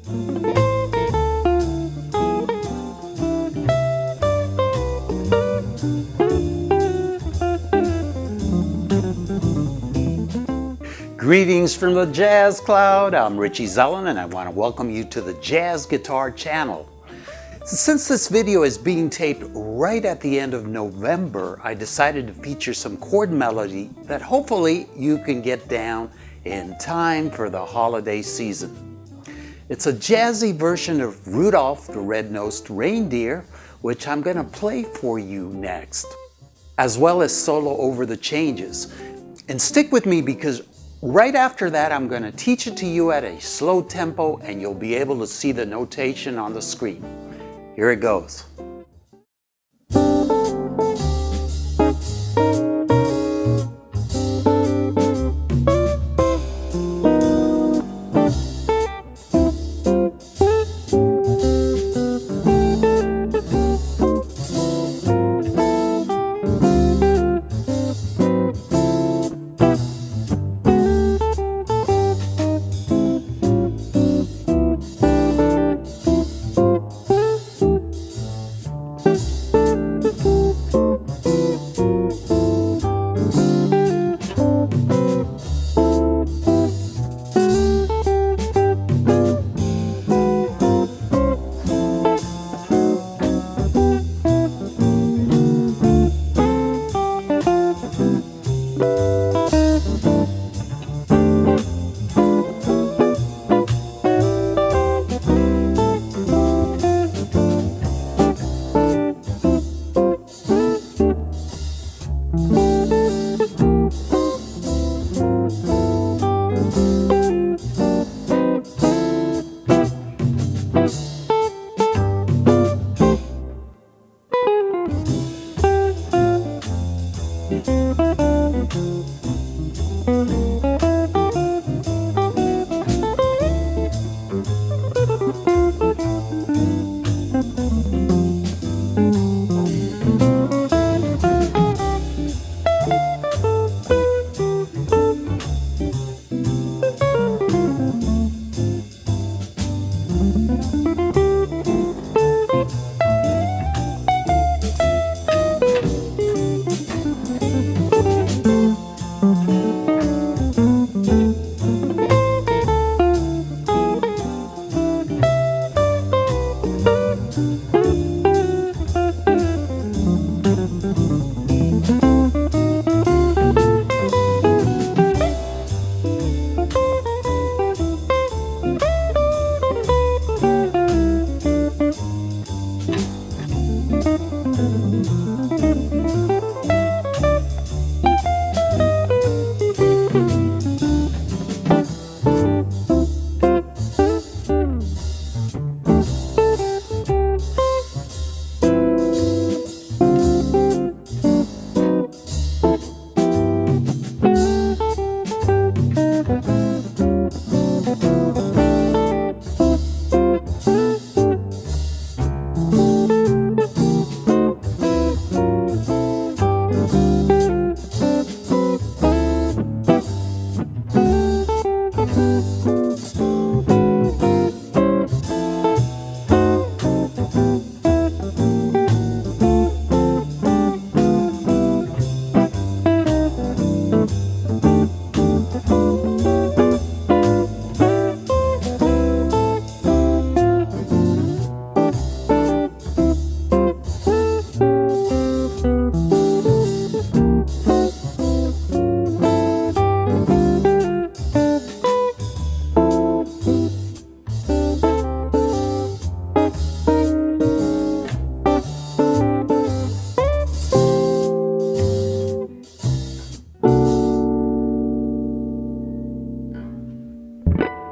Greetings from the Jazz Cloud. I'm Richie Zellon and I want to welcome you to the Jazz Guitar channel. Since this video is being taped right at the end of November, I decided to feature some chord melody that hopefully you can get down in time for the holiday season. It's a jazzy version of Rudolph the Red-Nosed Reindeer, which I'm going to play for you next, as well as solo over the changes. And stick with me because right after that, I'm going to teach it to you at a slow tempo and you'll be able to see the notation on the screen. Here it goes.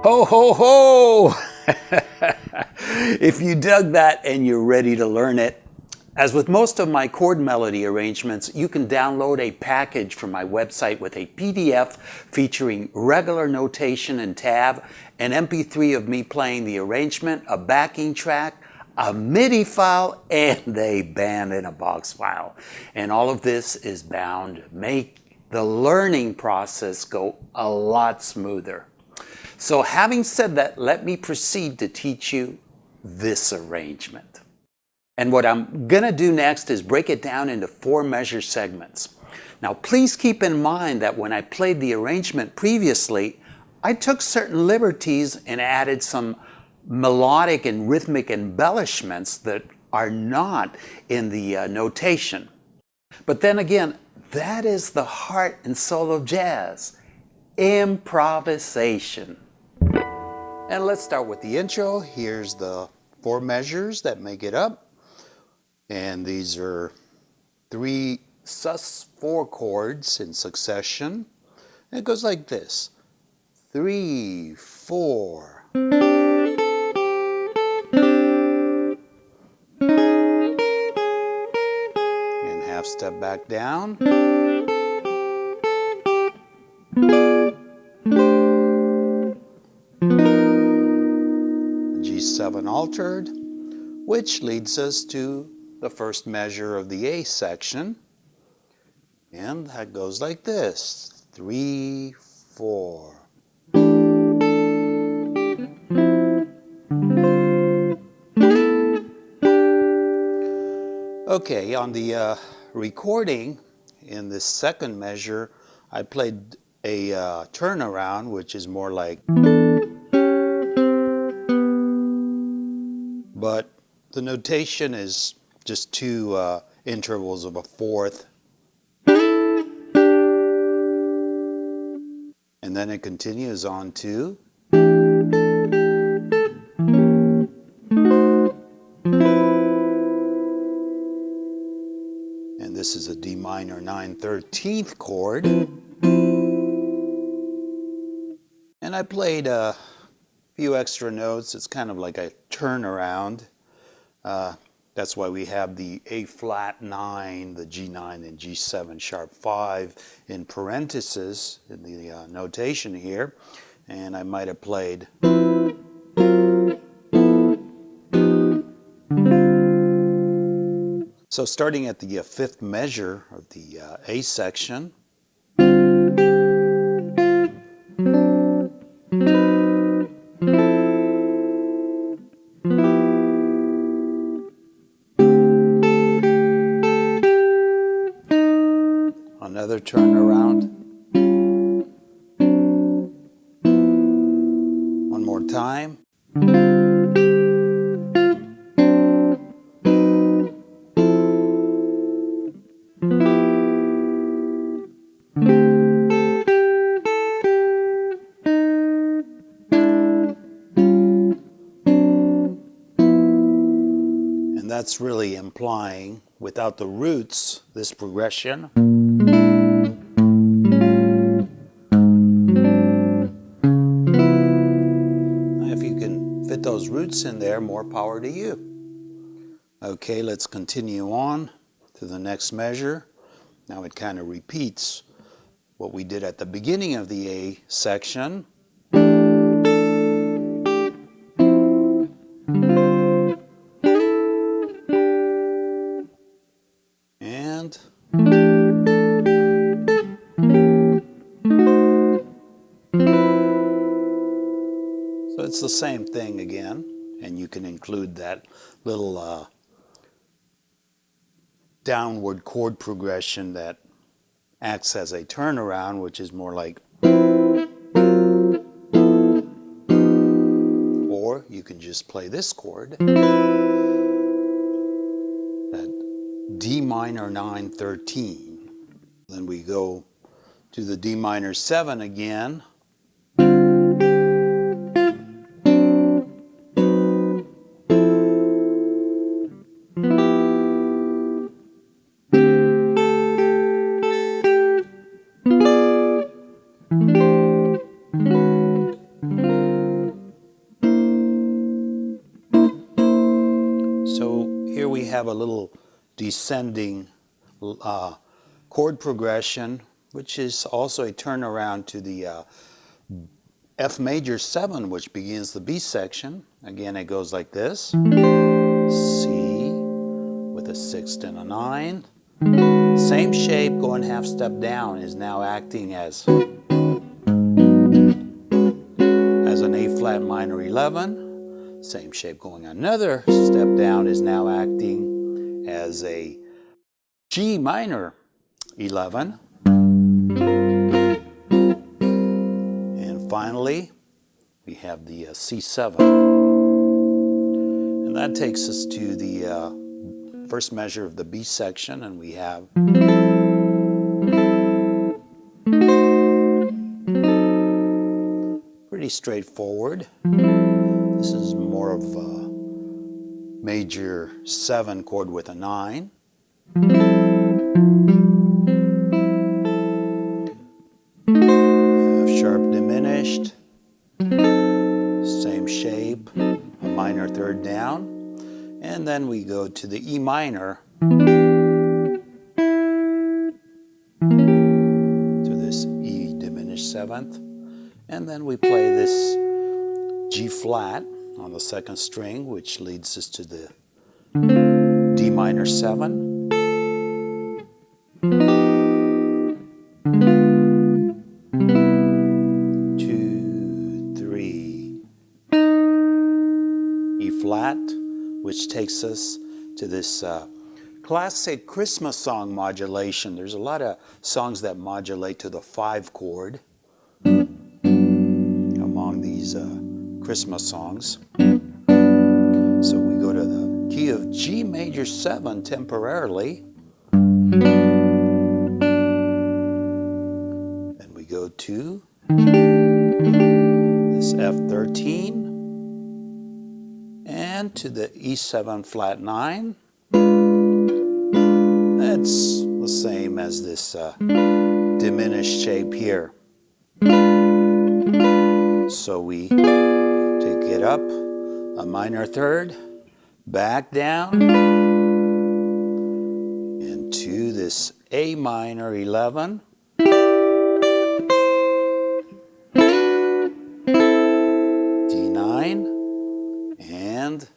Ho, ho, ho! If you dug that and you're ready to learn it, as with most of my chord melody arrangements, you can download a package from my website with a PDF featuring regular notation and tab, an MP3 of me playing the arrangement, a backing track, a MIDI file, and a band in a box file. And all of this is bound to make the learning process go a lot smoother. So having said that, let me proceed to teach you this arrangement. And what I'm going to do next is break it down into 4 measure segments. Now please keep in mind that when I played the arrangement previously, I took certain liberties and added some melodic and rhythmic embellishments that are not in the notation. But then again, that is the heart and soul of jazz, improvisation. And let's start with the intro. Here's the 4 measures that make it up. And these are 3 sus4 chords in succession. And it goes like this: 3, 4. And half step back down. G7 altered, which leads us to the first measure of the A section. And that goes like this: 3, 4. Okay, on the recording in this second measure, I played a turnaround, which is more like, but the notation is just 2 intervals of a fourth. And then it continues on to, and this is a D minor 9/13 chord. And I played a few extra notes. It's kind of like a turnaround. That's why we have the A flat 9, the G9 and G7 sharp 5 in parentheses in the notation here. And I might have played. So starting at the 5th measure of the A section. Another turnaround. One more time. And that's really implying, without the roots, this progression. Those roots in there, more power to you. Okay, let's continue on to the next measure. Now it kind of repeats what we did at the beginning of the A section. And so it's the same thing again, and you can include that little downward chord progression that acts as a turnaround, which is more like, or you can just play this chord, that D minor 9/13. Then we go to the D minor 7 again. Have a little descending chord progression, which is also a turnaround to the F major 7, which begins the B section. Again, it goes like this: C with a 6th and a 9. Same shape, going half step down, is now acting as flat minor 11. Same shape going another step down is now acting as a G minor 11. And finally, we have the C7. And that takes us to the first measure of the B section, and we have pretty straightforward. This is more of a major 7 chord with a 9. F sharp diminished, same shape, a minor third down, and then we go to the E minor, to this E diminished 7th, and then we play this G flat on the 2nd string, which leads us to the D minor 7. 2, 3, E flat, which takes us to this classic Christmas song modulation. There's a lot of songs that modulate to the 5 chord among these Christmas songs. So we go to the key of G major 7 temporarily. Then we go to this F13 and to the E7 flat 9. That's the same as this diminished shape here. So we take it up a minor third, back down into this A minor 11, D9, and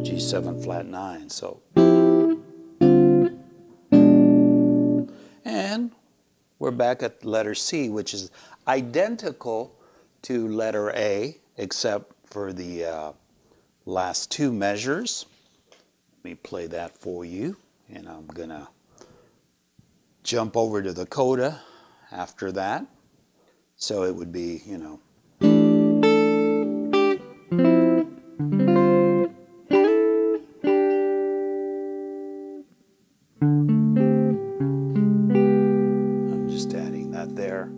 G7 flat 9. So, and we're back at letter C, which is identical to letter A, except for the last 2 measures. Let me play that for you, and I'm gonna jump over to the coda after that. So it would be, you know, I'm just adding that there.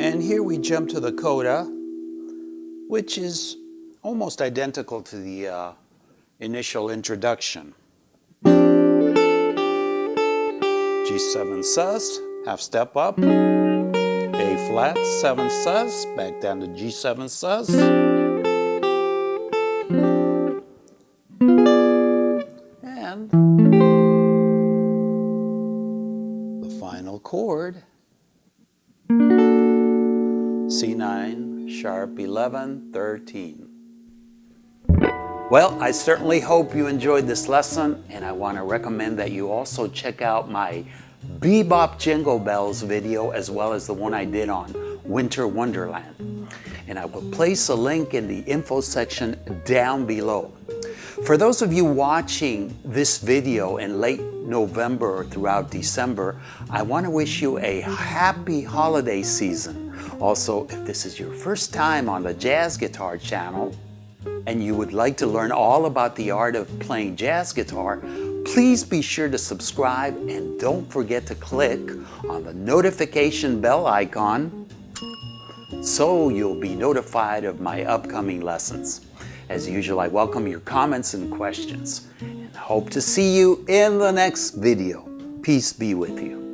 And here we jump to the coda, which is almost identical to the initial introduction. G7 sus, half step up, A flat, 7 sus, back down to G7 sus. And the final chord, C9, sharp 11, 13. Well, I certainly hope you enjoyed this lesson, and I want to recommend that you also check out my Bebop Jingle Bells video, as well as the one I did on Winter Wonderland. And I will place a link in the info section down below. For those of you watching this video in late November or throughout December, I want to wish you a happy holiday season. Also, if this is your first time on the Jazz Guitar channel, and you would like to learn all about the art of playing jazz guitar, please be sure to subscribe and don't forget to click on the notification bell icon so you'll be notified of my upcoming lessons. As usual, I welcome your comments and questions and hope to see you in the next video. Peace be with you.